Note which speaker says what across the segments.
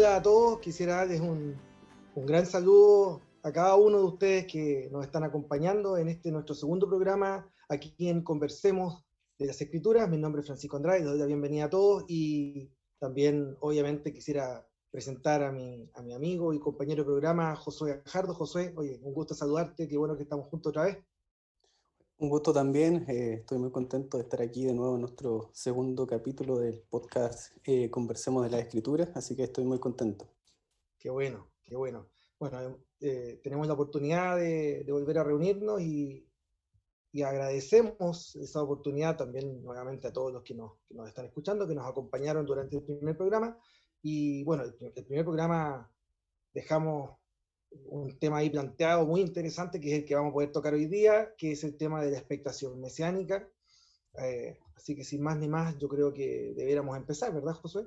Speaker 1: Hola a todos, quisiera darles un gran saludo a cada uno de ustedes que nos están acompañando en este nuestro segundo programa aquí en Conversemos de las Escrituras. Mi nombre es Francisco Andrade, les doy la bienvenida a todos y también obviamente quisiera presentar a mi amigo y compañero de programa, Josué Gajardo. Josué, oye, un gusto saludarte, qué bueno que estamos juntos otra vez.
Speaker 2: Un gusto también, estoy muy contento de estar aquí de nuevo en nuestro segundo capítulo del podcast Conversemos de las Escrituras, así que estoy muy contento.
Speaker 1: Qué bueno, qué bueno. Bueno, tenemos la oportunidad de volver a reunirnos y agradecemos esa oportunidad también nuevamente a todos los que nos están escuchando, que nos acompañaron durante el primer programa. Y bueno, el primer programa dejamos un tema ahí planteado muy interesante, que es el que vamos a poder tocar hoy día, que es el tema de la expectación mesiánica. Así que sin más ni más, yo creo que debiéramos empezar, ¿verdad, Josué?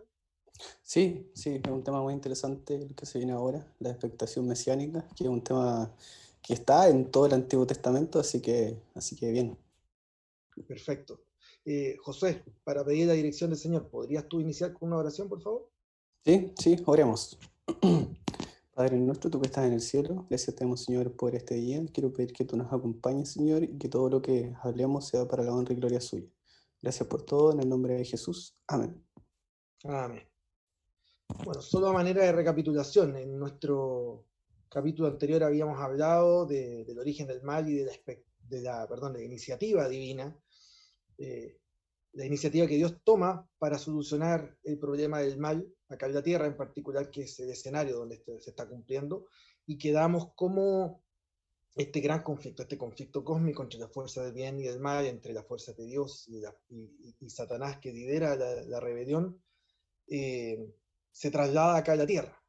Speaker 2: Sí, es un tema muy interesante el que se viene ahora, la expectación mesiánica, que es un tema que está en todo el Antiguo Testamento, así que bien.
Speaker 1: Perfecto. Josué, para pedir la dirección del Señor, ¿podrías tú iniciar con una oración, por favor?
Speaker 2: Sí, oremos. Padre nuestro, tú que estás en el cielo, gracias te damos, Señor, por este día. Quiero pedir que tú nos acompañes, Señor, y que todo lo que hablemos sea para la honra y gloria suya. Gracias por todo, en el nombre de Jesús. Amén.
Speaker 1: Amén. Bueno, solo a manera de recapitulación, en nuestro capítulo anterior habíamos hablado del origen del mal y de la iniciativa divina, eh, la iniciativa que Dios toma para solucionar el problema del mal acá en la tierra, en particular, que es el escenario donde se está cumpliendo, y quedamos como este conflicto cósmico entre las fuerzas del bien y del mal, entre las fuerzas de Dios y Satanás, que lidera la rebelión, eh, se traslada acá a la tierra.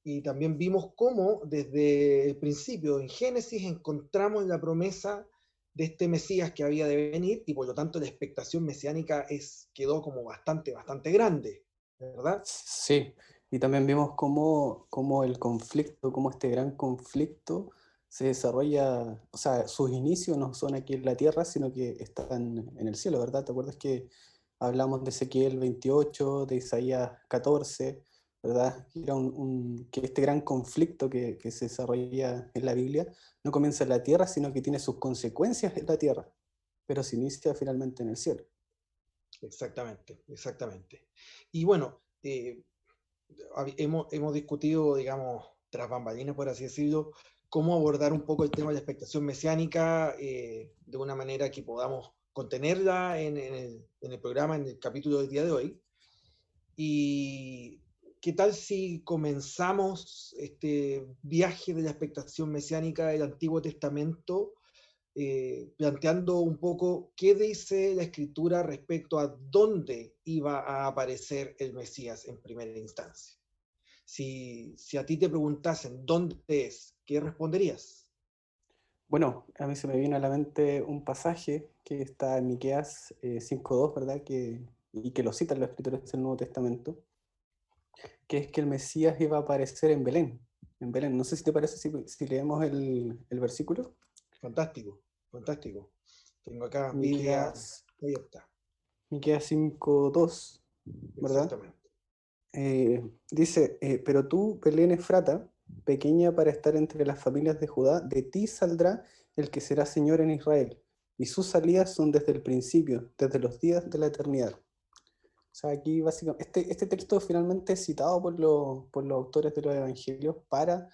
Speaker 1: Y también vimos cómo desde el principio, en Génesis, encontramos la promesa de este Mesías que había de venir, y por lo tanto la expectación mesiánica quedó como bastante grande, ¿verdad?
Speaker 2: Sí, y también vimos cómo el conflicto, cómo este gran conflicto se desarrolla, o sea, sus inicios no son aquí en la tierra, sino que están en el cielo, ¿verdad? ¿Te acuerdas que hablamos de Ezequiel 28, de Isaías 14, ¿verdad? Que era que este gran conflicto que se desarrolla en la Biblia no comienza en la tierra, sino que tiene sus consecuencias en la tierra, pero se inicia finalmente en el cielo.
Speaker 1: Exactamente. Y bueno, hemos discutido, digamos, tras bambalinas, por así decirlo, cómo abordar un poco el tema de la expectación mesiánica de una manera que podamos contenerla en el programa, en el capítulo del día de hoy. ¿Y qué tal si comenzamos este viaje de la expectación mesiánica del Antiguo Testamento planteando un poco qué dice la Escritura respecto a dónde iba a aparecer el Mesías en primera instancia? Si a ti te preguntasen dónde es, ¿qué responderías?
Speaker 2: Bueno, a mí se me viene a la mente un pasaje que está en Miqueas 5:2, ¿verdad? Y que lo citan los escritores del Nuevo Testamento, que es que el Mesías iba a aparecer en Belén. En Belén. No sé si te parece si leemos el versículo.
Speaker 1: Fantástico, fantástico. Tengo acá Biblia
Speaker 2: Miqueas,
Speaker 1: abierta.
Speaker 2: Miqueas 5:2, ¿verdad?
Speaker 1: Exactamente.
Speaker 2: Dice, pero tú, Belén Efrata, pequeña para estar entre las familias de Judá, de ti saldrá el que será Señor en Israel, y sus salidas son desde el principio, desde los días de la eternidad. O sea, aquí básicamente, este texto finalmente es citado por los autores de los evangelios para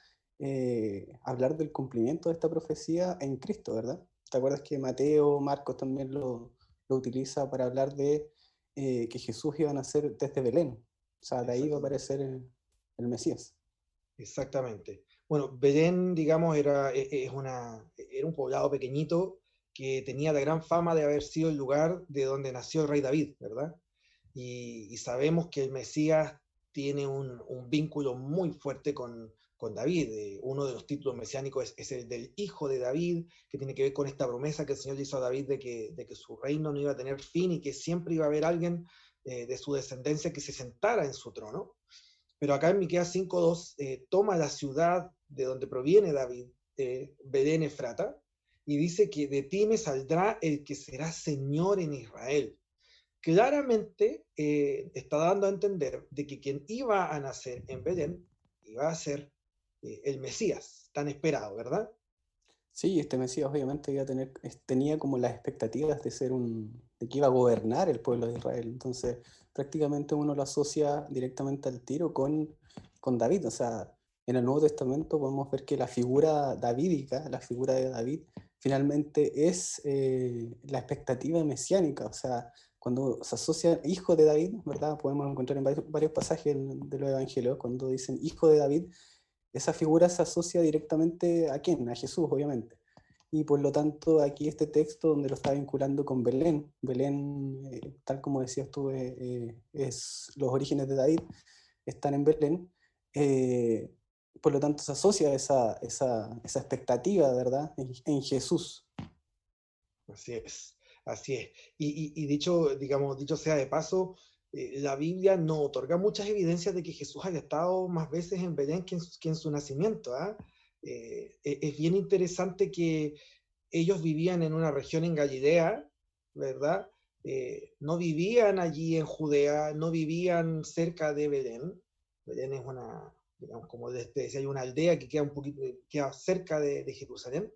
Speaker 2: hablar del cumplimiento de esta profecía en Cristo, ¿verdad? ¿Te acuerdas que Mateo, Marcos también lo utiliza para hablar de que Jesús iba a nacer desde Belén? O sea, de ahí va a
Speaker 1: Exactamente.
Speaker 2: aparecer el Mesías.
Speaker 1: Exactamente. Bueno, Belén, digamos, era un poblado pequeñito que tenía la gran fama de haber sido el lugar de donde nació el rey David, ¿verdad? Y sabemos que el Mesías tiene un vínculo muy fuerte con David. Uno de los títulos mesiánicos es el del hijo de David, que tiene que ver con esta promesa que el Señor le hizo a David de que su reino no iba a tener fin y que siempre iba a haber alguien de su descendencia que se sentara en su trono. Pero acá en Miqueas 5:2 toma la ciudad de donde proviene David, Belén Efrata, y dice que de ti me saldrá el que será Señor en Israel. claramente está dando a entender de que quien iba a nacer en Belén iba a ser el Mesías, tan esperado, ¿verdad?
Speaker 2: Sí, este Mesías obviamente iba a tener, tenía como las expectativas de ser de que iba a gobernar el pueblo de Israel. Entonces, prácticamente uno lo asocia directamente al tiro con David. O sea, en el Nuevo Testamento podemos ver que la figura davídica, la figura de David, finalmente es la expectativa mesiánica. O sea, cuando se asocia hijo de David, ¿verdad? Podemos encontrar en varios pasajes de los evangelios, cuando dicen hijo de David, esa figura se asocia directamente ¿a quién? A Jesús, obviamente. Y por lo tanto, aquí este texto donde lo está vinculando con Belén, Belén, tal como decías tú, es los orígenes de David, están en Belén, eh, por lo tanto se asocia esa expectativa, ¿verdad? En Jesús.
Speaker 1: Así es, así es. Y dicho, digamos, dicho sea de paso, la Biblia no otorga muchas evidencias de que Jesús haya estado más veces en Belén que en su nacimiento. ¿Ah? Es bien interesante que ellos vivían en una región en Galilea, ¿verdad? No vivían allí en Judea, no vivían cerca de Belén. Belén es una, digamos, como decía, hay una aldea que queda un poquito, queda cerca de Jerusalén,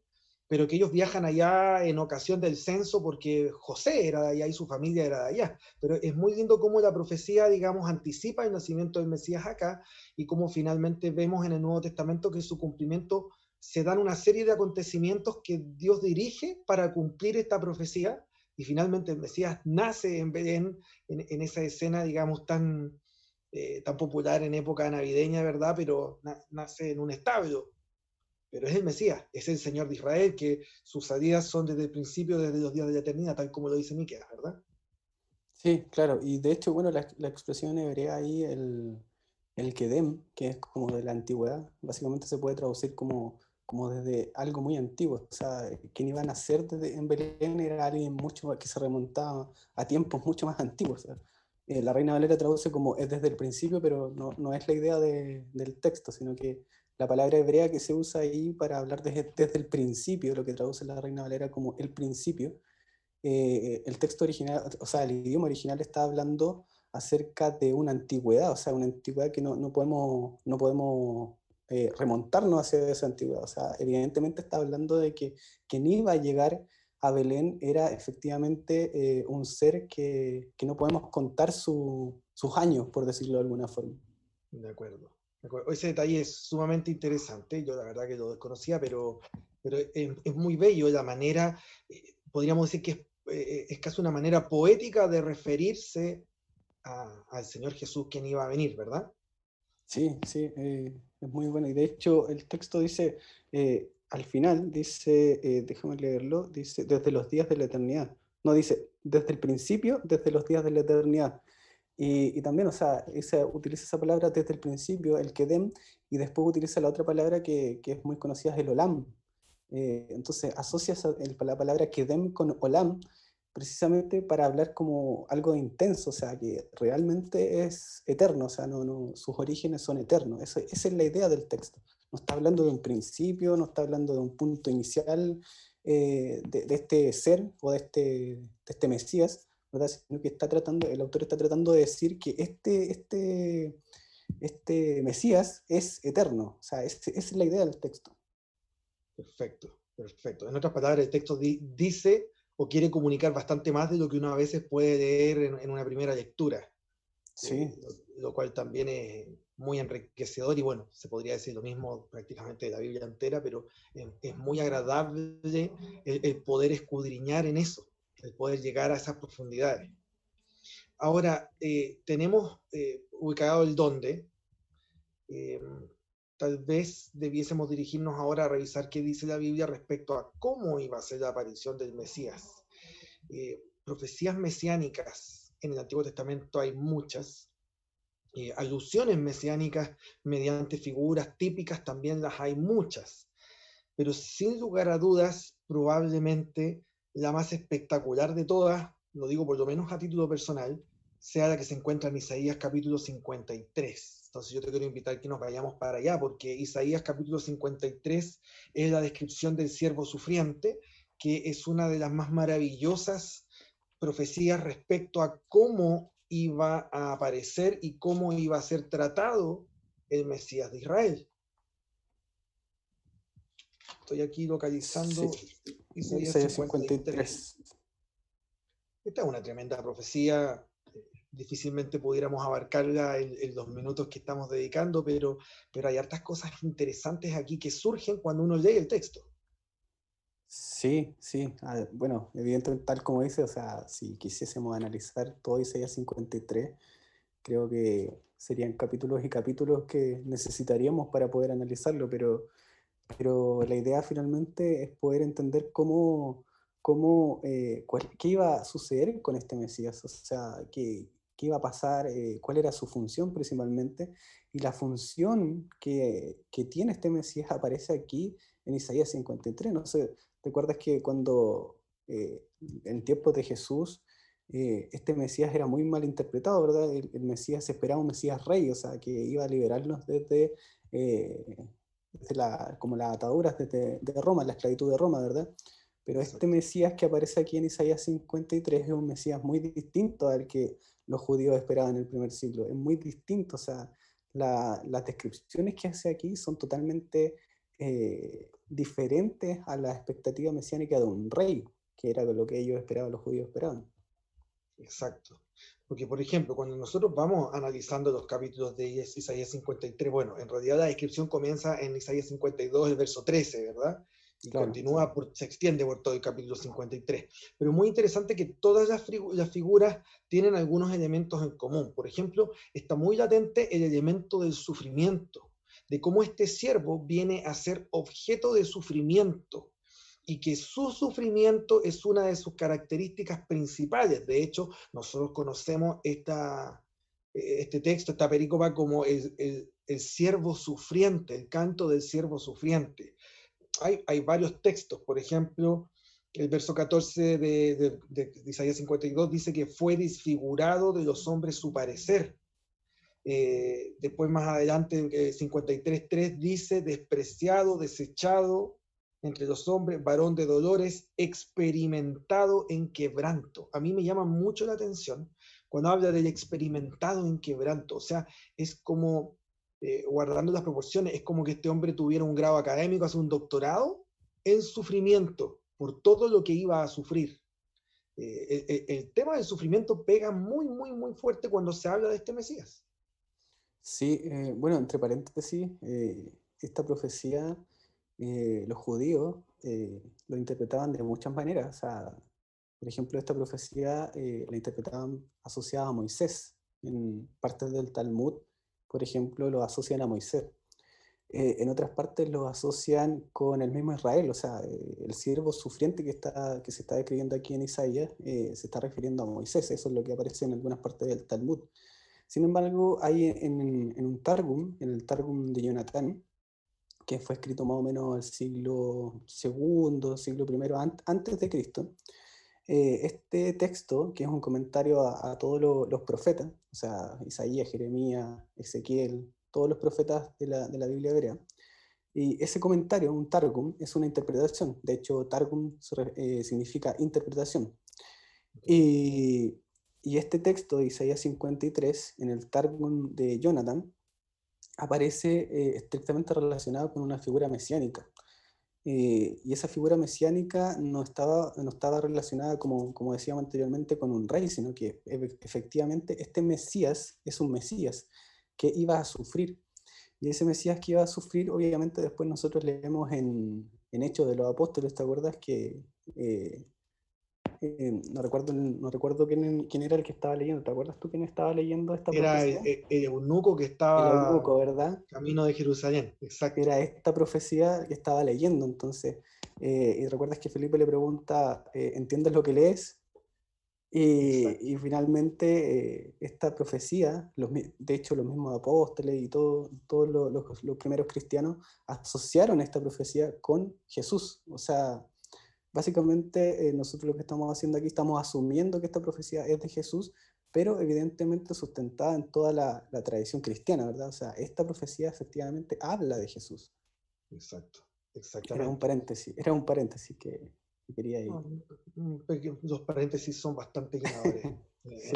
Speaker 1: pero que ellos viajan allá en ocasión del censo porque José era de allá y su familia era de allá. Pero es muy lindo cómo la profecía, digamos, anticipa el nacimiento del Mesías acá y cómo finalmente vemos en el Nuevo Testamento que su cumplimiento se dan una serie de acontecimientos que Dios dirige para cumplir esta profecía y finalmente el Mesías nace en Belén, en esa escena, digamos, tan popular en época navideña, ¿verdad? Pero nace en un establo, pero es el Mesías, es el Señor de Israel, que sus salidas son desde el principio, desde los días de la eternidad, tal como lo dice Miqueas, ¿verdad?
Speaker 2: Sí, claro, y de hecho, bueno, la expresión hebrea ahí, el Kedem, que es como de la antigüedad, básicamente se puede traducir como desde algo muy antiguo. O sea, quien iba a nacer en Belén era alguien mucho más, que se remontaba a tiempos mucho más antiguos. O sea, la Reina Valera traduce como es desde el principio, pero no es la idea del texto, sino que la palabra hebrea que se usa ahí para hablar desde el principio, lo que traduce la Reina Valera como el principio, el texto original, o sea, el idioma original está hablando acerca de una antigüedad, o sea, una antigüedad que no podemos remontarnos hacia esa antigüedad. O sea, evidentemente está hablando de que quien iba a llegar a Belén era efectivamente un ser que no podemos contar sus años, por decirlo de alguna forma.
Speaker 1: De acuerdo. De acuerdo. Ese detalle es sumamente interesante, yo la verdad que lo desconocía, pero es muy bello la manera, podríamos decir que es casi una manera poética de referirse al Señor Jesús quien iba a venir, ¿verdad?
Speaker 2: Sí, sí, es muy bueno. Y de hecho, el texto dice, al final, dice, déjame leerlo, dice, desde los días de la eternidad. No, dice, desde el principio, desde los días de la eternidad. Y también, o sea, utiliza esa palabra desde el principio, el Kedem, y después utiliza la otra palabra que es muy conocida, es el Olam. Entonces, asocia la palabra Kedem con Olam, precisamente para hablar como algo intenso, o sea, que realmente es eterno, o sea, sus orígenes son eternos. Esa es la idea del texto. No está hablando de un principio, no está hablando de un punto inicial de este ser o de este Mesías, ¿verdad? Sino que el autor está tratando de decir que este Mesías es eterno, o sea, esa es la idea del texto.
Speaker 1: Perfecto, perfecto. En otras palabras, el texto dice o quiere comunicar bastante más de lo que uno a veces puede leer en una primera lectura,
Speaker 2: Sí,
Speaker 1: lo cual también es muy enriquecedor y bueno, se podría decir lo mismo prácticamente de la Biblia entera, pero es muy agradable el poder escudriñar en eso, el poder llegar a esas profundidades. Ahora, tenemos ubicado el dónde. Eh, Tal vez debiésemos dirigirnos ahora a revisar qué dice la Biblia respecto a cómo iba a ser la aparición del Mesías. Profecías mesiánicas en el Antiguo Testamento hay muchas. Alusiones mesiánicas mediante figuras típicas también las hay muchas. Pero sin lugar a dudas, probablemente la más espectacular de todas, lo digo por lo menos a título personal, sea la que se encuentra en Isaías capítulo 53. Entonces yo te quiero invitar que nos vayamos para allá, porque Isaías capítulo 53 es la descripción del siervo sufriente, que es una de las más maravillosas profecías respecto a cómo iba a aparecer y cómo iba a ser tratado el Mesías de Israel. Estoy aquí localizando
Speaker 2: Sí,
Speaker 1: Isaías
Speaker 2: Isaías
Speaker 1: 53.
Speaker 2: 53.
Speaker 1: Esta es una tremenda profecía. Difícilmente pudiéramos abarcarla en los minutos que estamos dedicando, pero hay hartas cosas interesantes aquí que surgen cuando uno lee el texto.
Speaker 2: Sí, sí. Bueno, evidentemente, tal como dice, o sea, si quisiésemos analizar todo Isaías 53, creo que serían capítulos y capítulos que necesitaríamos para poder analizarlo, pero la idea finalmente es poder entender qué iba a suceder con este Mesías, o sea, qué iba a pasar, cuál era su función principalmente, y la función que tiene este Mesías aparece aquí en Isaías 53. No sé, recuerdas que cuando en tiempos de Jesús, este Mesías era muy mal interpretado, ¿verdad? El Mesías esperaba un Mesías rey, o sea, que iba a liberarnos eh, como las ataduras de Roma, la esclavitud de Roma, ¿verdad? Pero este
Speaker 1: Exacto.
Speaker 2: Mesías que aparece aquí en Isaías 53 es un Mesías muy distinto al que los judíos esperaban en el primer siglo. Es muy distinto, o sea, las descripciones que hace aquí son totalmente diferentes a la expectativa mesiánica de un rey, que era lo que ellos esperaban, los judíos esperaban.
Speaker 1: Exacto. Porque, por ejemplo, cuando nosotros vamos analizando los capítulos de Isaías 53, bueno, en realidad la descripción comienza en Isaías 52, el verso 13, ¿verdad? Y
Speaker 2: Claro.
Speaker 1: continúa, se extiende por todo el capítulo 53. Pero es muy interesante que todas las figuras tienen algunos elementos en común. Por ejemplo, está muy latente el elemento del sufrimiento, de cómo este siervo viene a ser objeto de sufrimiento y que su sufrimiento es una de sus características principales. De hecho, nosotros conocemos este texto, esta perícopa, como el siervo sufriente, el canto del siervo sufriente. Hay varios textos, por ejemplo, el verso 14 de Isaías 52 dice que fue desfigurado de los hombres su parecer. Después más adelante, 53.3 dice, despreciado, desechado entre los hombres, varón de dolores, experimentado en quebranto. A mí me llama mucho la atención cuando habla del experimentado en quebranto. O sea, es como, guardando las proporciones, es como que este hombre tuviera un grado académico, hace un doctorado en sufrimiento por todo lo que iba a sufrir. El tema del sufrimiento pega muy, muy, muy fuerte cuando se habla de este Mesías.
Speaker 2: Sí, bueno, entre paréntesis, esta profecía, los judíos lo interpretaban de muchas maneras. O sea, por ejemplo, esta profecía la interpretaban asociada a Moisés. En partes del Talmud, por ejemplo, lo asocian a Moisés. En otras partes lo asocian con el mismo Israel, o sea, el siervo sufriente que se está describiendo aquí en Isaías se está refiriendo a Moisés. Eso es lo que aparece en algunas partes del Talmud. Sin embargo, hay en un Targum, en el Targum de Jonatán, que fue escrito más o menos al siglo segundo, siglo primero antes de Cristo, este texto, que es un comentario a todos los profetas, o sea, Isaías, Jeremías, Ezequiel, todos los profetas de la Biblia hebrea, y ese comentario, un Targum, es una interpretación. De hecho, Targum significa interpretación. Y, y este texto de Isaías 53, en el Targum de Jonathan, aparece estrictamente relacionado con una figura mesiánica. Y esa figura mesiánica no estaba relacionada, como decíamos anteriormente, con un rey, sino que efectivamente este Mesías es un Mesías que iba a sufrir. Y ese Mesías que iba a sufrir, obviamente después nosotros leemos en Hechos de los Apóstoles, ¿te acuerdas? Que no recuerdo quién era el que estaba leyendo. ¿Te acuerdas tú quién estaba leyendo esta
Speaker 1: Era
Speaker 2: profecía?
Speaker 1: el eunuco que
Speaker 2: El
Speaker 1: estaba
Speaker 2: eunuco, ¿verdad?
Speaker 1: camino de Jerusalén, exacto.
Speaker 2: Era esta profecía que estaba leyendo. Entonces, y recuerdas que Felipe le pregunta, ¿entiendes lo que lees? Y
Speaker 1: Exacto.
Speaker 2: finalmente esta profecía, de hecho los mismos apóstoles y todos los primeros cristianos asociaron esta profecía con Jesús. O sea, básicamente nosotros lo que estamos haciendo aquí, estamos asumiendo que esta profecía es de Jesús, pero evidentemente sustentada en toda la tradición cristiana, ¿verdad? O sea, esta profecía efectivamente habla de Jesús.
Speaker 1: Exacto,
Speaker 2: Era un
Speaker 1: exactamente.
Speaker 2: paréntesis, era un paréntesis que... quería ir.
Speaker 1: Los paréntesis son bastante llenadores
Speaker 2: Sí.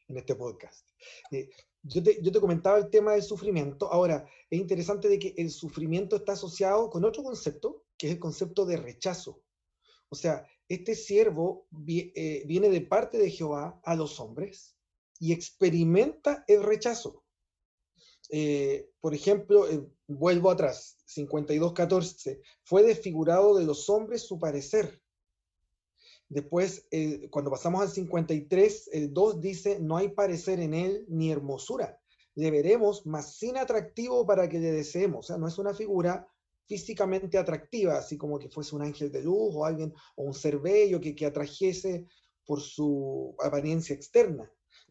Speaker 1: en este podcast. Yo te comentaba el tema del sufrimiento. Ahora, es interesante de que el sufrimiento está asociado con otro concepto, que es el concepto de rechazo. O sea, este siervo viene de parte de Jehová a los hombres y experimenta el rechazo. Por ejemplo, vuelvo atrás, 52:14, fue desfigurado de los hombres su parecer. Después, cuando pasamos al 53, el 2 dice, no hay parecer en él ni hermosura. Le veremos, mas sin atractivo para que le deseemos. O sea, no es una figura físicamente atractiva, así como que fuese un ángel de luz o alguien, o un ser bello que atrajese por su apariencia externa.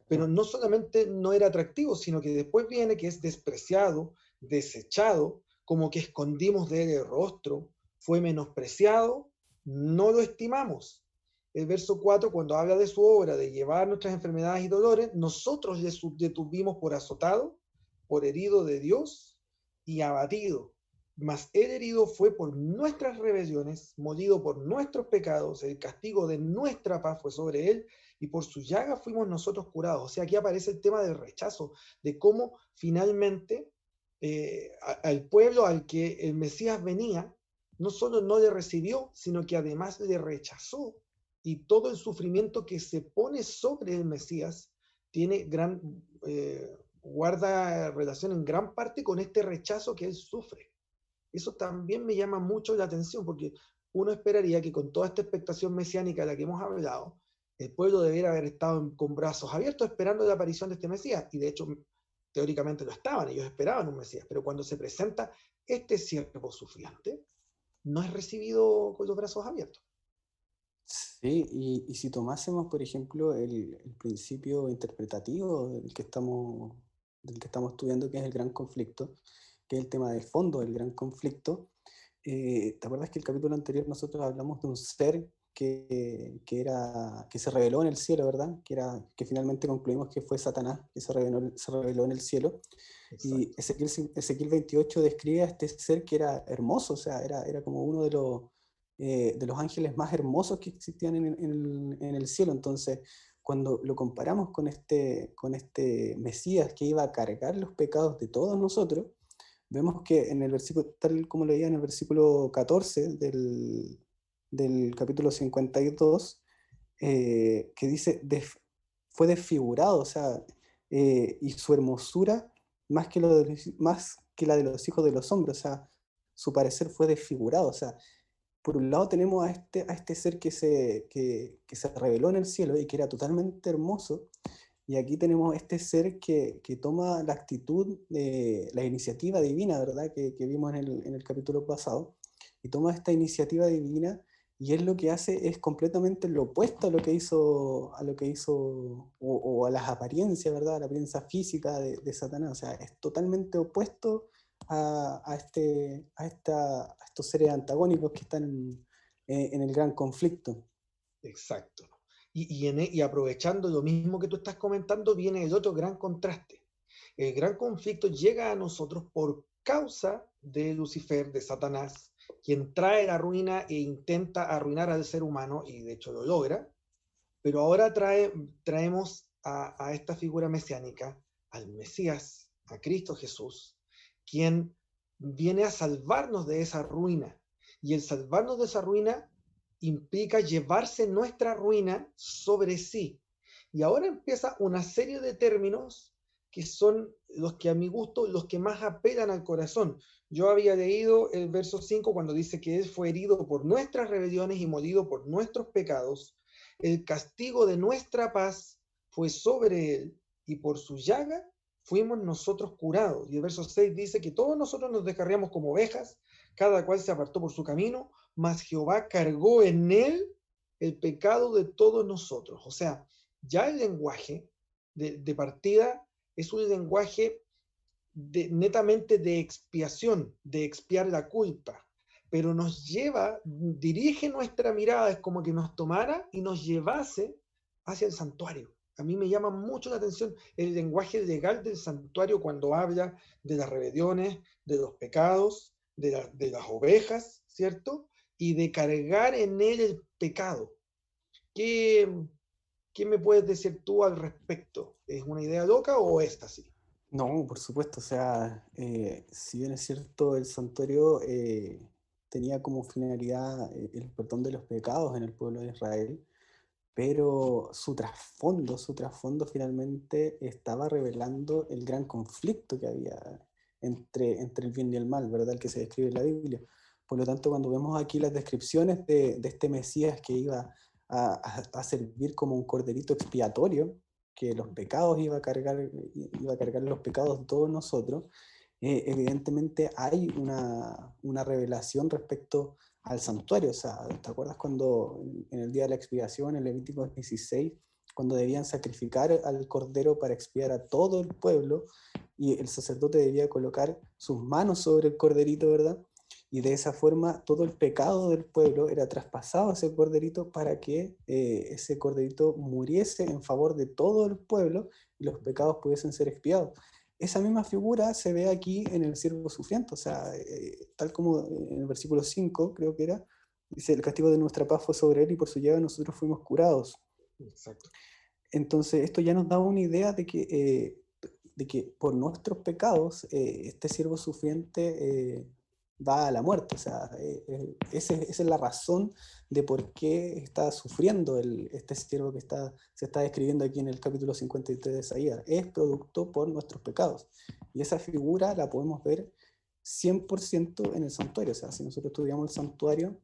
Speaker 1: Pero no solamente no era atractivo, sino que después viene que es despreciado, desechado, como que escondimos de él el rostro, fue menospreciado, no lo estimamos. El verso 4, cuando habla de su obra, de llevar nuestras enfermedades y dolores, nosotros le tuvimos por azotado, por herido de Dios y abatido. Mas el herido fue por nuestras rebeliones, molido por nuestros pecados, el castigo de nuestra paz fue sobre él, y por su llaga fuimos nosotros curados. O sea, aquí aparece el tema del rechazo, de cómo finalmente al pueblo al que el Mesías venía, no solo no le recibió, sino que además le rechazó. Y todo el sufrimiento que se pone sobre el Mesías tiene guarda relación en gran parte con este rechazo que él sufre. Eso también me llama mucho la atención, porque uno esperaría que con toda esta expectación mesiánica de la que hemos hablado, el pueblo debiera haber estado con brazos abiertos esperando la aparición de este Mesías, y de hecho, teóricamente lo estaban, ellos esperaban un Mesías, pero cuando se presenta este siervo sufriente, no es recibido con los brazos abiertos.
Speaker 2: Sí, y si tomásemos, por ejemplo, el principio interpretativo del que estamos estudiando, que es el gran conflicto, que es el tema del fondo del gran conflicto, ¿te acuerdas que el capítulo anterior nosotros hablamos de un ser que se reveló en el cielo, ¿verdad? Que finalmente concluimos que fue Satanás, que se reveló en el cielo. Y
Speaker 1: Exacto.
Speaker 2: Ezequiel 28 describe a este ser que era hermoso, o sea, era como uno de los ángeles más hermosos que existían en el cielo. Entonces, cuando lo comparamos con este Mesías que iba a cargar los pecados de todos nosotros, vemos que en el versículo, tal como leía en el versículo 14 del capítulo 52, que dice, fue desfigurado, o sea, y su hermosura más que la de los hijos de los hombres, o sea, su parecer fue desfigurado, o sea, por un lado tenemos a este ser que se reveló en el cielo y que era totalmente hermoso, y aquí tenemos este ser que toma la actitud de la iniciativa divina, ¿verdad? Que vimos en el capítulo pasado, y toma esta iniciativa divina y él lo que hace es completamente lo opuesto a lo que hizo o a las apariencias, ¿verdad? A la apariencia física de Satanás. O sea, es totalmente opuesto a estos seres antagónicos que están en el gran conflicto.
Speaker 1: Exacto. Y aprovechando lo mismo que tú estás comentando, viene el otro gran contraste. El gran conflicto llega a nosotros por causa de Lucifer, de Satanás, quien trae la ruina e intenta arruinar al ser humano, y de hecho lo logra, pero ahora traemos a esta figura mesiánica, al Mesías, a Cristo Jesús, quien viene a salvarnos de esa ruina. Y el salvarnos de esa ruina implica llevarse nuestra ruina sobre sí. Y ahora empieza una serie de términos que son los que a mi gusto, los que más apelan al corazón. Yo había leído el verso 5 cuando dice que Él fue herido por nuestras rebeliones y molido por nuestros pecados. El castigo de nuestra paz fue sobre Él y por su llaga fuimos nosotros curados. Y el verso 6 dice que todos nosotros nos descarriamos como ovejas, cada cual se apartó por su camino, mas Jehová cargó en Él el pecado de todos nosotros. O sea, ya el lenguaje de partida es un lenguaje netamente de expiación, de expiar la culpa, pero nos lleva, dirige nuestra mirada, es como que nos tomara y nos llevase hacia el santuario. A mí me llama mucho la atención el lenguaje legal del santuario cuando habla de las rebeliones, de los pecados, de las ovejas, ¿cierto? y de cargar en él el pecado. ¿Qué, qué me puedes decir tú al respecto? ¿Es una idea loca o es así?
Speaker 2: No, por supuesto, o sea, si bien es cierto, el santuario tenía como finalidad el perdón de los pecados en el pueblo de Israel, pero su trasfondo finalmente estaba revelando el gran conflicto que había entre el bien y el mal, ¿verdad? El que se describe en la Biblia. Por lo tanto, cuando vemos aquí las descripciones de este Mesías que iba a servir como un corderito expiatorio, que los pecados iba a cargar los pecados de todos nosotros, evidentemente hay una revelación respecto al santuario. O sea, ¿te acuerdas cuando en el día de la expiación, en Levítico 16, cuando debían sacrificar al cordero para expiar a todo el pueblo, y el sacerdote debía colocar sus manos sobre el corderito, ¿verdad? Y de esa forma todo el pecado del pueblo era traspasado a ese corderito para que ese corderito muriese en favor de todo el pueblo y los pecados pudiesen ser expiados. Esa misma figura se ve aquí en el siervo sufriente, o sea, tal como en el versículo 5, creo que era, dice, el castigo de nuestra paz fue sobre él y por su llaga nosotros fuimos curados.
Speaker 1: Exacto.
Speaker 2: Entonces, esto ya nos da una idea de que por nuestros pecados este siervo sufriente va a la muerte. O sea, esa es la razón de por qué está sufriendo este siervo que se está describiendo aquí en el capítulo 53 de Isaías. Es producto por nuestros pecados. Y esa figura la podemos ver 100% en el santuario. O sea, si nosotros estudiamos el santuario,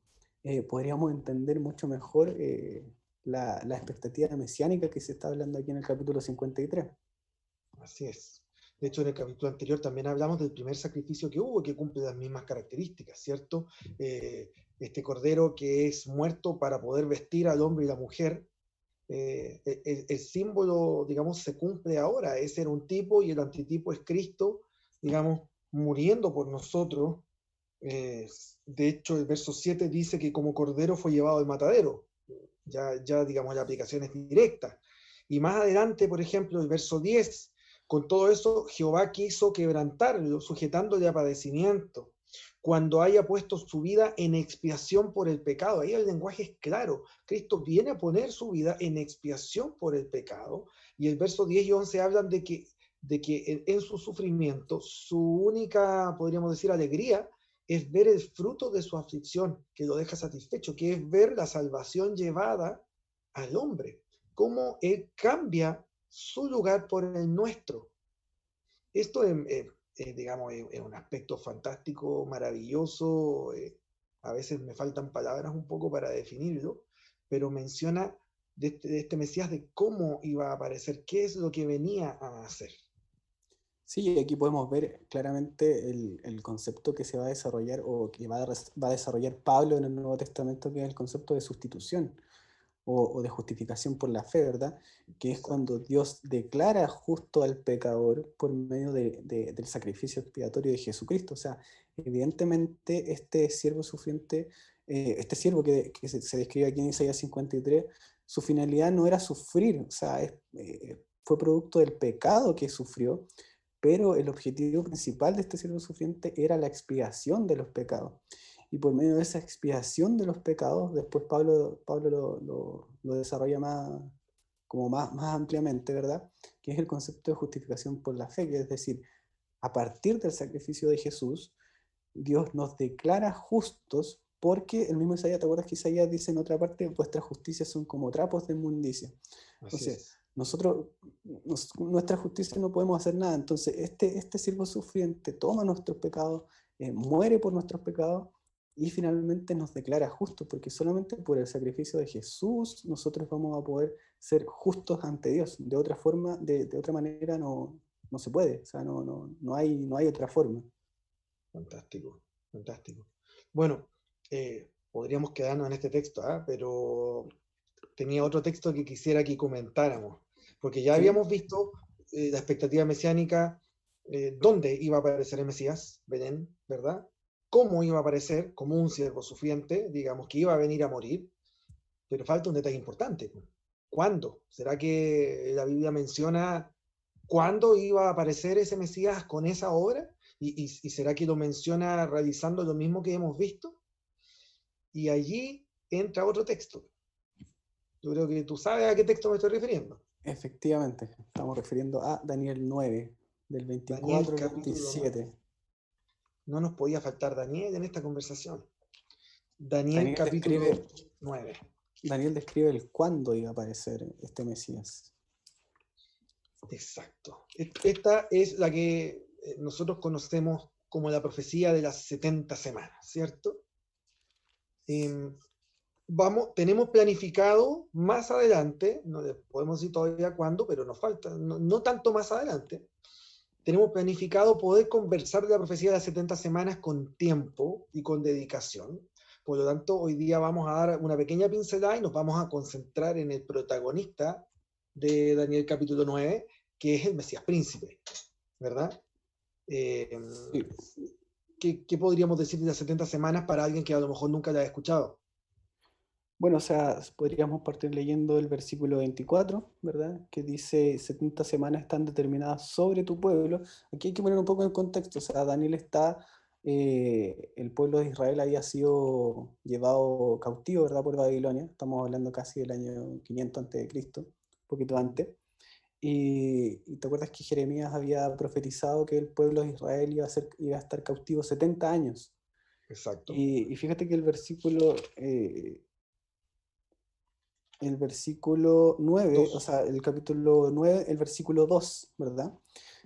Speaker 2: podríamos entender mucho mejor la expectativa mesiánica que se está hablando aquí en el capítulo 53.
Speaker 1: Así es. De hecho, en el capítulo anterior también hablamos del primer sacrificio que hubo, que cumple las mismas características, ¿cierto? Este cordero que es muerto para poder vestir al hombre y la mujer. El símbolo, digamos, se cumple ahora. Ese era un tipo y el antitipo es Cristo, digamos, muriendo por nosotros. Eh, de hecho, el verso 7 dice que como cordero fue llevado al matadero. Ya digamos, la aplicación es directa. Y más adelante, por ejemplo, el verso 10, con todo eso, Jehová quiso quebrantarlo, sujetándole a padecimiento, cuando haya puesto su vida en expiación por el pecado. Ahí el lenguaje es claro. Cristo viene a poner su vida en expiación por el pecado. Y el verso 10 y 11 hablan de que en su sufrimiento, su única, podríamos decir, alegría es ver el fruto de su aflicción, que lo deja satisfecho, que es ver la salvación llevada al hombre, cómo él cambia su lugar por el nuestro. Esto digamos, es un aspecto fantástico, maravilloso. A veces me faltan palabras un poco para definirlo, pero menciona de este Mesías de cómo iba a aparecer, qué es lo que venía a hacer.
Speaker 2: Sí, aquí podemos ver claramente el concepto que se va a desarrollar o que va a desarrollar Pablo en el Nuevo Testamento, que es el concepto de sustitución o de justificación por la fe, ¿verdad? Que es
Speaker 1: Exacto.
Speaker 2: cuando Dios declara justo al pecador por medio del sacrificio expiatorio de Jesucristo. O sea, evidentemente este siervo sufriente, este siervo que se describe aquí en Isaías 53, su finalidad no era sufrir, o sea, fue producto del pecado que sufrió, pero el objetivo principal de este siervo sufriente era la expiación de los pecados. Y por medio de esa expiación de los pecados, después Pablo lo desarrolla más ampliamente, ¿verdad? Que es el concepto de justificación por la fe, que es decir, a partir del sacrificio de Jesús, Dios nos declara justos porque el mismo Isaías, ¿te acuerdas que Isaías dice en otra parte, vuestras justicias son como trapos de inmundicia?
Speaker 1: Así
Speaker 2: Entonces,
Speaker 1: es.
Speaker 2: nuestra justicia no podemos hacer nada. Entonces, este siervo sufriente toma nuestros pecados, muere por nuestros pecados y finalmente nos declara justos, porque solamente por el sacrificio de Jesús nosotros vamos a poder ser justos ante Dios. De otra forma, de otra manera no se puede. O sea, no hay otra forma.
Speaker 1: Fantástico, fantástico. Bueno, podríamos quedarnos en este texto, ¿ah? Pero tenía otro texto que quisiera que comentáramos, porque ya
Speaker 2: ¿Sí?
Speaker 1: habíamos visto la expectativa mesiánica, dónde iba a aparecer el Mesías, Belén, ¿verdad? Cómo iba a aparecer, como un siervo sufriente, digamos que iba a venir a morir, pero falta un detalle importante. ¿Cuándo? ¿Será que la Biblia menciona cuándo iba a aparecer ese Mesías con esa obra? ¿Y será que lo menciona realizando lo mismo que hemos visto? y allí entra otro texto. Yo creo que tú sabes a qué texto me estoy refiriendo.
Speaker 2: Efectivamente, estamos refiriendo a Daniel 9, del
Speaker 1: Daniel
Speaker 2: 24 al
Speaker 1: capítulo 9.
Speaker 2: 27.
Speaker 1: No nos podía faltar Daniel en esta conversación. Daniel
Speaker 2: Daniel
Speaker 1: capítulo
Speaker 2: describe,
Speaker 1: 9.
Speaker 2: Daniel describe el cuándo iba a aparecer este Mesías.
Speaker 1: Exacto. Esta es la que nosotros conocemos como la profecía de las 70 semanas, ¿cierto? Tenemos planificado más adelante, no les podemos decir todavía cuándo, pero nos falta, no tanto más adelante, tenemos planificado poder conversar de la profecía de las 70 semanas con tiempo y con dedicación. Por lo tanto, hoy día vamos a dar una pequeña pincelada y nos vamos a concentrar en el protagonista de Daniel capítulo 9, que es el Mesías Príncipe, ¿verdad?
Speaker 2: Sí.
Speaker 1: ¿Qué podríamos decir de las 70 semanas para alguien que a lo mejor nunca la ha escuchado?
Speaker 2: Bueno, o sea, podríamos partir leyendo el versículo 24, ¿verdad? Que dice, 70 semanas están determinadas sobre tu pueblo. Aquí hay que poner un poco en contexto, o sea, Daniel está, el pueblo de Israel había sido llevado cautivo, ¿verdad? Por Babilonia, estamos hablando casi del año 500 antes de Cristo, un poquito antes. Y te acuerdas que Jeremías había profetizado que el pueblo de Israel iba a estar cautivo 70 años.
Speaker 1: Exacto.
Speaker 2: Y fíjate que el versículo 9, o
Speaker 1: 2.
Speaker 2: sea, el capítulo 9, el versículo 2, ¿verdad?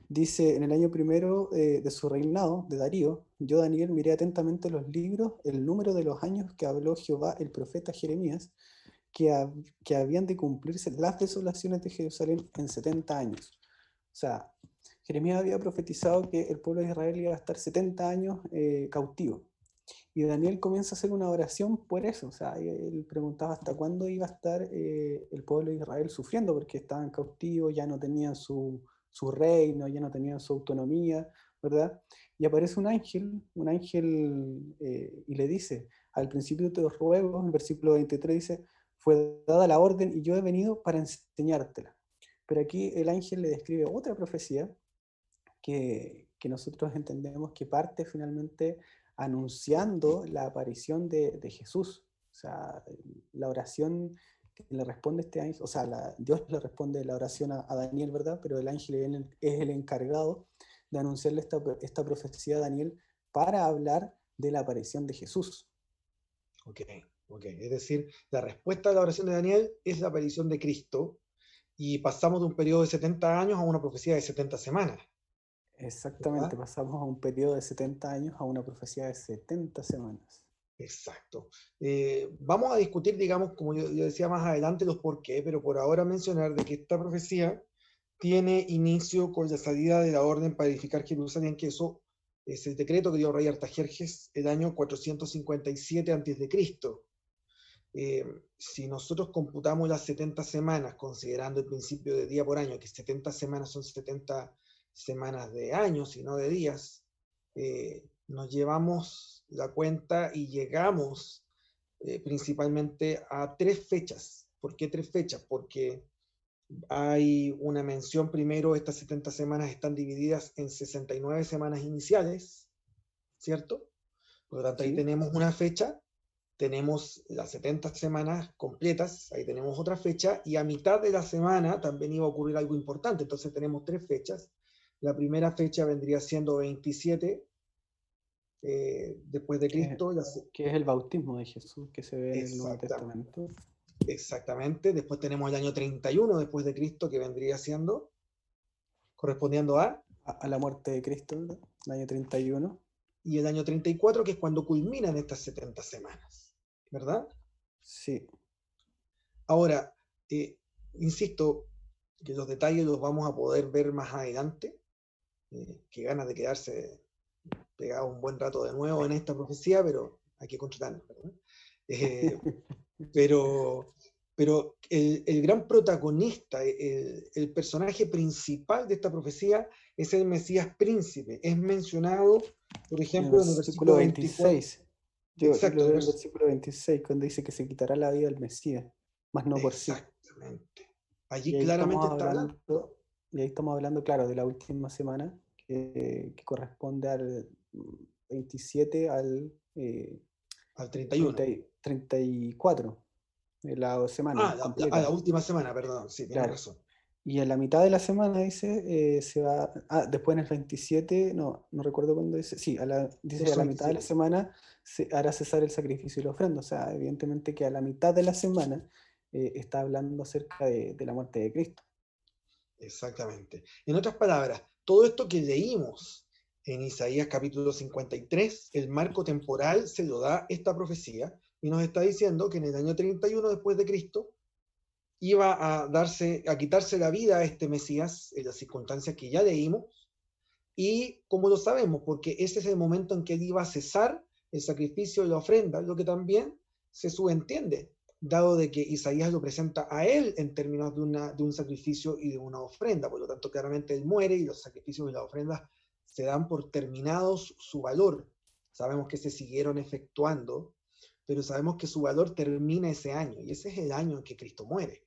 Speaker 2: Dice, en el año primero de su reinado, de Darío, yo, Daniel, miré atentamente los libros, el número de los años que habló Jehová el profeta Jeremías, que habían de cumplirse las desolaciones de Jerusalén en 70 años. O sea, Jeremías había profetizado que el pueblo de Israel iba a estar 70 años cautivo. Y Daniel comienza a hacer una oración por eso. O sea, él preguntaba hasta cuándo iba a estar el pueblo de Israel sufriendo, porque estaban cautivos, ya no tenían su reino, ya no tenían su autonomía, ¿verdad? Y aparece un ángel y le dice, al principio te ruego, en el versículo 23 dice, fue dada la orden y yo he venido para enseñártela. Pero aquí el ángel le describe otra profecía que nosotros entendemos que parte finalmente anunciando la aparición de Jesús. O sea, la oración que le responde este ángel, o sea, Dios le responde la oración a Daniel, ¿verdad? Pero el ángel es el encargado de anunciarle esta profecía a Daniel para hablar de la aparición de Jesús.
Speaker 1: Ok. Es decir, la respuesta a la oración de Daniel es la aparición de Cristo y pasamos de un periodo de 70 años a una profecía de 70 semanas,
Speaker 2: Exactamente,
Speaker 1: ¿verdad?
Speaker 2: pasamos a un periodo de 70 años a una profecía de 70 semanas.
Speaker 1: Exacto. Vamos a discutir, digamos, como yo decía más adelante, los por qué, pero por ahora mencionar de que esta profecía tiene inicio con la salida de la orden para edificar Jerusalén, que eso es el decreto que dio el rey Artajerjes el año 457 a.C. Si nosotros computamos las 70 semanas, considerando el principio de día por año, que 70 semanas son 70 semanas de años y no de días, nos llevamos la cuenta y llegamos principalmente a 3 fechas. ¿Por qué 3 fechas? Porque hay una mención primero, estas 70 semanas están divididas en 69 semanas iniciales, ¿cierto? Por lo tanto, ahí
Speaker 2: ¿Sí?
Speaker 1: tenemos una fecha, tenemos las 70 semanas completas, ahí tenemos otra fecha, y a mitad de la semana también iba a ocurrir algo importante, entonces tenemos 3 fechas. La primera fecha vendría siendo 27 después de
Speaker 2: Que,
Speaker 1: Cristo,
Speaker 2: que es el bautismo de Jesús que se ve en el Nuevo
Speaker 1: exactamente,
Speaker 2: Testamento.
Speaker 1: exactamente, después tenemos el año 31 después de Cristo, que vendría siendo, correspondiendo a,
Speaker 2: A la muerte de Cristo, ¿verdad? El año 31.
Speaker 1: y el año 34, que es cuando culminan estas 70 semanas, ¿verdad?
Speaker 2: Sí.
Speaker 1: Ahora, insisto, que los detalles los vamos a poder ver más adelante, que ganas de quedarse pegado un buen rato de nuevo en esta profecía, pero hay que contratarnos, ¿verdad? Eh, pero el gran protagonista, el personaje principal de esta profecía es el Mesías príncipe. Es mencionado, por
Speaker 2: En el
Speaker 1: ejemplo, en el
Speaker 2: versículo
Speaker 1: versículo 24.
Speaker 2: 26. Yo lo
Speaker 1: Exacto,
Speaker 2: veo en el versículo 26, cuando dice que se quitará la vida al Mesías, más no por sí.
Speaker 1: exactamente.
Speaker 2: Y
Speaker 1: Allí
Speaker 2: ahí
Speaker 1: claramente
Speaker 2: estamos
Speaker 1: está hablando.
Speaker 2: hablando, y ahí estamos hablando, claro, de la última semana, que corresponde al 27 al
Speaker 1: al 31.
Speaker 2: 34, de la semana
Speaker 1: La
Speaker 2: completa.
Speaker 1: última semana, perdón, sí, tienes
Speaker 2: Claro.
Speaker 1: razón.
Speaker 2: Y a la mitad de la semana dice, se va, después en el 27, no recuerdo cuándo dice, sí, dice a
Speaker 1: Verso
Speaker 2: la mitad de la
Speaker 1: 27.
Speaker 2: semana se hará cesar el sacrificio y la ofrenda. O sea, evidentemente que a la mitad de la semana está hablando acerca de la muerte de Cristo.
Speaker 1: Exactamente. En otras palabras, todo esto que leímos en Isaías capítulo 53, el marco temporal se lo da esta profecía y nos está diciendo que en el año 31 después de Cristo iba a quitarse la vida a este Mesías en las circunstancias que ya leímos. Y como lo sabemos, porque ese es el momento en que él iba a cesar el sacrificio y la ofrenda, lo que también se subentiende, dado de que Isaías lo presenta a él en términos de un sacrificio y de una ofrenda. Por lo tanto, claramente él muere y los sacrificios y las ofrendas se dan por terminados su valor. Sabemos que se siguieron efectuando, pero sabemos que su valor termina ese año, y ese es el año en que Cristo muere.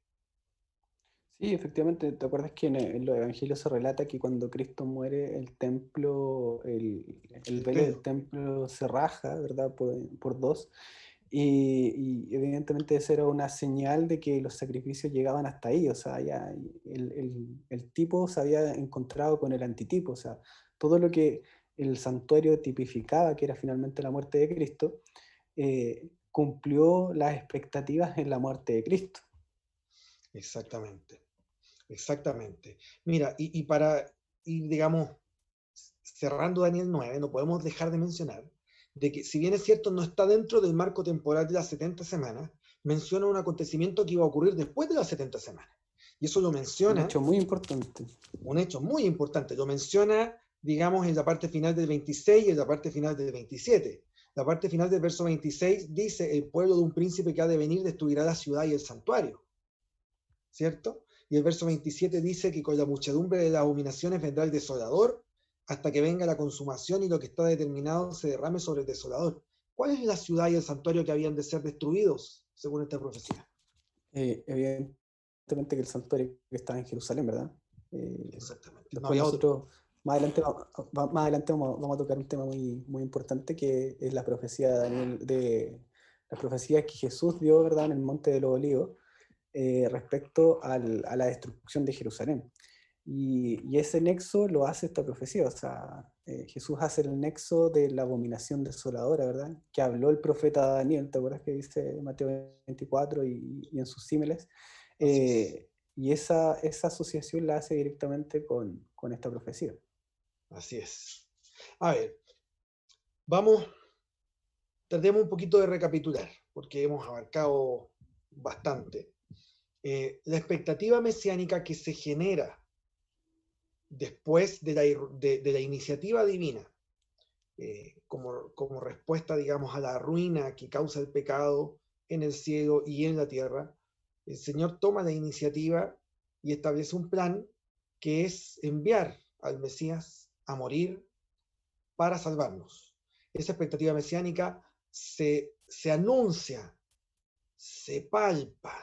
Speaker 2: Sí, efectivamente, ¿te acuerdas que en los evangelios se relata que cuando Cristo muere, el templo, el
Speaker 1: El
Speaker 2: velo del
Speaker 1: velo.
Speaker 2: templo se raja, ¿verdad? Por dos. Y evidentemente esa era una señal de que los sacrificios llegaban hasta ahí, o sea, ya el tipo se había encontrado con el antitipo, o sea, todo lo que el santuario tipificaba, que era finalmente la muerte de Cristo, cumplió las expectativas en la muerte de Cristo.
Speaker 1: Exactamente. Exactamente. Mira, y para ir, digamos, cerrando Daniel 9, no podemos dejar de mencionar de que, si bien es cierto, no está dentro del marco temporal de las 70 semanas, menciona un acontecimiento que iba a ocurrir después de las 70 semanas. Y eso lo
Speaker 2: Un
Speaker 1: menciona,
Speaker 2: hecho muy importante.
Speaker 1: un hecho muy importante, lo menciona, digamos, en la parte final del 26 y en la parte final del 27. La parte final del verso 26 dice: el pueblo de un príncipe que ha de venir destruirá la ciudad y el santuario, ¿cierto? Y el verso 27 dice que con la muchedumbre de las abominaciones vendrá el desolador hasta que venga la consumación y lo que está determinado se derrame sobre el desolador. ¿Cuál es la ciudad y el santuario que habían de ser destruidos según esta profecía?
Speaker 2: Evidentemente que el santuario que estaba en Jerusalén, ¿verdad? Eh,
Speaker 1: Exactamente, no
Speaker 2: Después
Speaker 1: había otro.
Speaker 2: nosotros, más adelante vamos a tocar un tema muy importante que es la profecía de Daniel, de la profecía que Jesús dio, ¿verdad?, en el Monte de los Olivos, respecto a la destrucción de Jerusalén. Y ese nexo lo hace esta profecía, o sea, Jesús hace el nexo de la abominación desoladora, ¿verdad? Que habló el profeta Daniel, ¿te acuerdas que dice Mateo 24 y en sus símiles?
Speaker 1: Así es,
Speaker 2: Y esa asociación la hace directamente con esta profecía.
Speaker 1: así es. A ver, vamos, tratemos un poquito de recapitular, porque hemos abarcado bastante. La expectativa mesiánica que se genera después de la iniciativa divina, como respuesta, digamos, a la ruina que causa el pecado en el cielo y en la tierra, el Señor toma la iniciativa y establece un plan que es enviar al Mesías a morir para salvarnos. Esa expectativa mesiánica se anuncia, se palpa,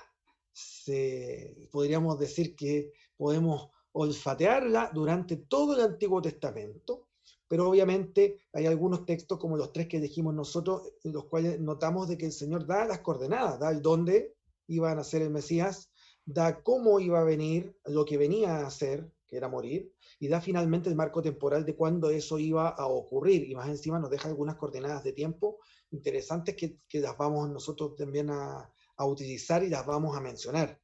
Speaker 1: podríamos decir que podemos olfatearla durante todo el Antiguo Testamento, pero obviamente hay algunos textos como los tres que elegimos nosotros, en los cuales notamos de que el Señor da las coordenadas, da el dónde iba a nacer el Mesías, da cómo iba a venir, lo que venía a hacer, que era morir, y da finalmente el marco temporal de cuándo eso iba a ocurrir, y más encima nos deja algunas coordenadas de tiempo interesantes que las vamos nosotros también a utilizar y las vamos a mencionar.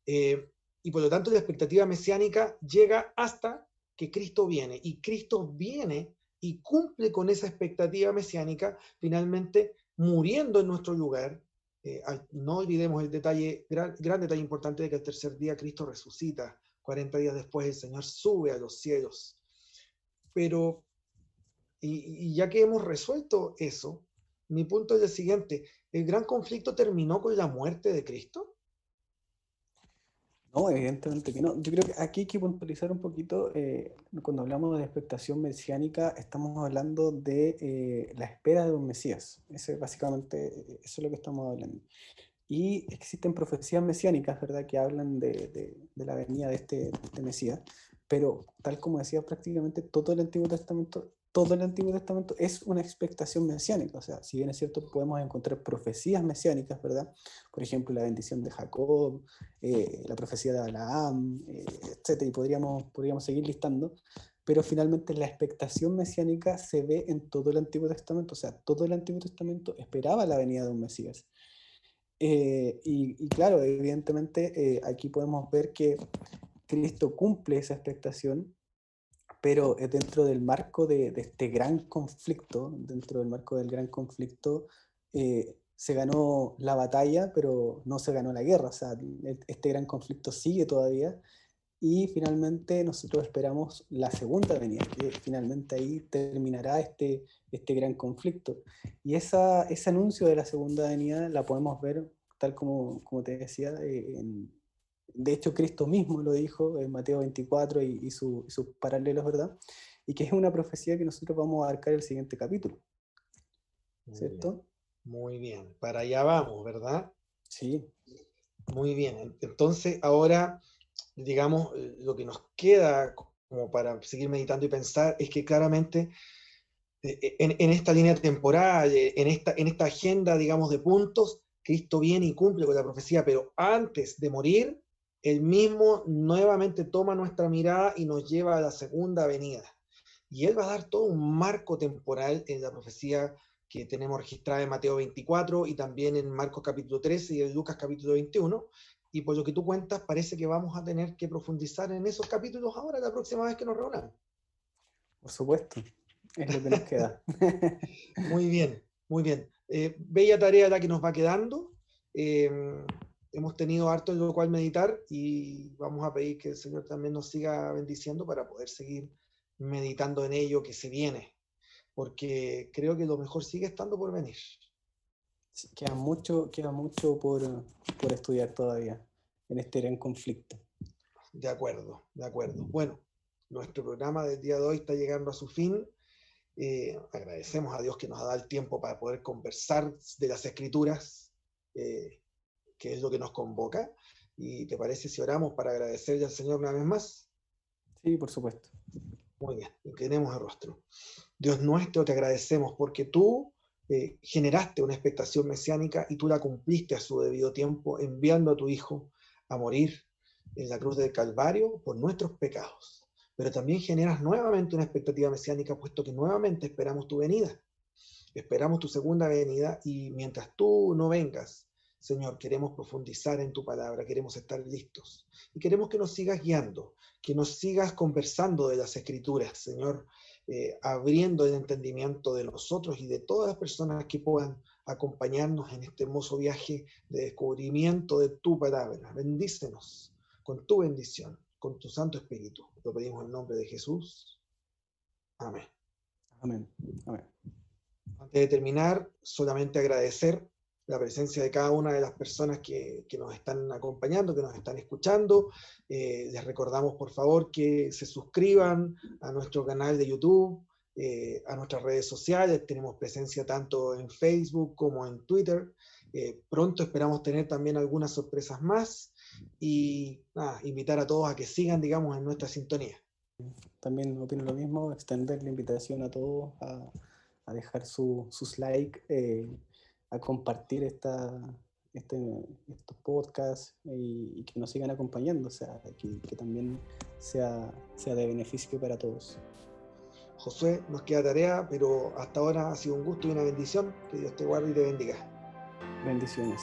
Speaker 1: Y por lo tanto la expectativa mesiánica llega hasta que Cristo viene, y Cristo viene y cumple con esa expectativa mesiánica, finalmente muriendo en nuestro lugar. No olvidemos el detalle, gran detalle importante de que el tercer día Cristo resucita, 40 días después el Señor sube a los cielos. Pero, y ya que hemos resuelto eso, mi punto es el siguiente: ¿el gran conflicto terminó con la muerte de Cristo?
Speaker 2: No, evidentemente que no. Yo creo que aquí hay que puntualizar un poquito, cuando hablamos de expectación mesiánica, estamos hablando de la espera de un Mesías. Básicamente, eso es lo que estamos hablando. Y existen profecías mesiánicas, ¿verdad?, que hablan de la venida de este Mesías. pero tal como decía, prácticamente todo el Antiguo Testamento es una expectación mesiánica. O sea, si bien es cierto, podemos encontrar profecías mesiánicas, ¿verdad? Por ejemplo, la bendición de Jacob, la profecía de Balaam, etc. Y podríamos seguir listando, pero finalmente la expectación mesiánica se ve en todo el Antiguo Testamento. O sea, todo el Antiguo Testamento esperaba la venida de un Mesías. Y claro, evidentemente aquí podemos ver que Cristo cumple esa expectación, pero dentro del marco de este gran conflicto, dentro del marco del gran conflicto, se ganó la batalla, pero no se ganó la guerra. O sea, este gran conflicto sigue todavía, y finalmente nosotros esperamos la segunda venida, que finalmente ahí terminará este gran conflicto. Y ese anuncio de la segunda venida la podemos ver, tal como te decía, de hecho Cristo mismo lo dijo en Mateo 24 y sus paralelos, ¿verdad? Y que es una profecía que nosotros vamos a abarcar el siguiente capítulo, ¿cierto?
Speaker 1: Muy bien, para allá vamos, ¿verdad?
Speaker 2: Sí.
Speaker 1: Muy bien, entonces ahora, digamos, lo que nos queda como para seguir meditando y pensar es que claramente en esta línea temporal, en esta agenda, digamos, de puntos, Cristo viene y cumple con la profecía, pero antes de morir, Él mismo nuevamente toma nuestra mirada y nos lleva a la segunda venida. Y Él va a dar todo un marco temporal en la profecía que tenemos registrada en Mateo 24 y también en Marcos capítulo 13 y en Lucas capítulo 21. Y por lo que tú cuentas, parece que vamos a tener que profundizar en esos capítulos ahora, la próxima vez que nos reunamos.
Speaker 2: Por supuesto, es lo que nos queda.
Speaker 1: Muy bien, muy bien. Bella tarea la que nos va quedando. Hemos tenido harto en lo cual meditar y vamos a pedir que el Señor también nos siga bendiciendo para poder seguir meditando en ello que se viene, porque creo que lo mejor sigue estando por venir.
Speaker 2: Sí, queda mucho por estudiar todavía en este gran conflicto.
Speaker 1: De acuerdo, de acuerdo. Bueno, nuestro programa del día de hoy está llegando a su fin. Agradecemos a Dios que nos da el tiempo para poder conversar de las Escrituras, que es lo que nos convoca. ¿Y te parece si oramos para agradecerle al Señor una vez más?
Speaker 2: Sí, por supuesto.
Speaker 1: Muy bien, inclinemos el rostro. Dios nuestro, te agradecemos porque tú generaste una expectación mesiánica y tú la cumpliste a su debido tiempo, enviando a tu Hijo a morir en la cruz del Calvario por nuestros pecados. Pero también generas nuevamente una expectativa mesiánica, puesto que nuevamente esperamos tu venida. Esperamos tu segunda venida y mientras tú no vengas, Señor, queremos profundizar en tu palabra, queremos estar listos y queremos que nos sigas guiando, que nos sigas conversando de las Escrituras, Señor, abriendo el entendimiento de nosotros y de todas las personas que puedan acompañarnos en este hermoso viaje de descubrimiento de tu palabra. Bendícenos con tu bendición, con tu Santo Espíritu. Lo pedimos en nombre de Jesús. Amén.
Speaker 2: Amén. Amén.
Speaker 1: Antes de terminar, solamente agradecer la presencia de cada una de las personas que nos están acompañando, que nos están escuchando. Les recordamos, por favor, que se suscriban a nuestro canal de YouTube, a nuestras redes sociales. Tenemos presencia tanto en Facebook como en Twitter. Pronto esperamos tener también algunas sorpresas más y invitar a todos a que sigan, digamos, en nuestra sintonía.
Speaker 2: También opino lo mismo, extender la invitación a todos a dejar sus likes, a compartir estos podcasts y que nos sigan acompañando, o sea, que también sea de beneficio para todos.
Speaker 1: Josué, nos queda tarea, pero hasta ahora ha sido un gusto y una bendición. Que Dios te guarde y te bendiga.
Speaker 2: Bendiciones.